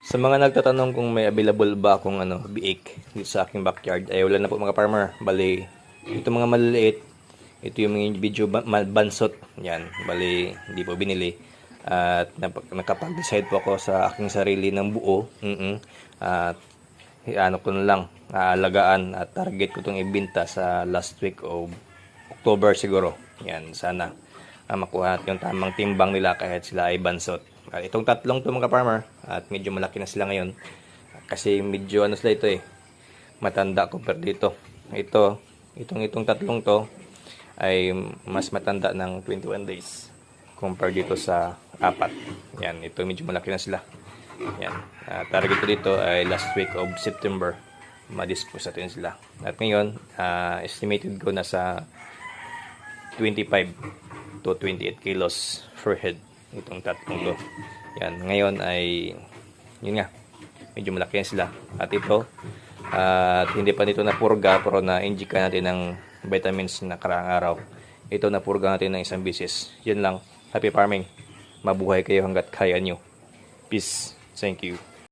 Sa mga nagtatanong kung may available ba akong biik dito sa aking backyard, ay wala na po mga farmer. Bali, ito mga maliliit, ito yung mga video bansot. Yan, bali, hindi po binili. At nakapag-decide po ako sa aking sarili ng buo. At ano ko na lang, aalagaan at target ko itong ibenta sa last week of October siguro. Yan, sana makuha natin yung tamang timbang nila kahit sila ay bansot. Itong tatlong to mga farmer, at medyo malaki na sila ngayon kasi medyo sila ito matanda compare dito. Itong tatlong to ay mas matanda ng 21 days compare dito sa apat. Yan, ito medyo malaki na sila. Yan, target ko dito ay last week of September ma-dispose natin sila. At ngayon, estimated ko na sa 25 to 28 kilos per head itong tatlong to. Yan, ngayon ay yun nga, medyo malaki yan sila. At ito, hindi pa nito napurga pero na-injika natin ng vitamins na karaang araw. Ito napurga natin ng isang bisis. Yun lang, happy farming, mabuhay kayo hanggat kaya nyo. Peace, thank you.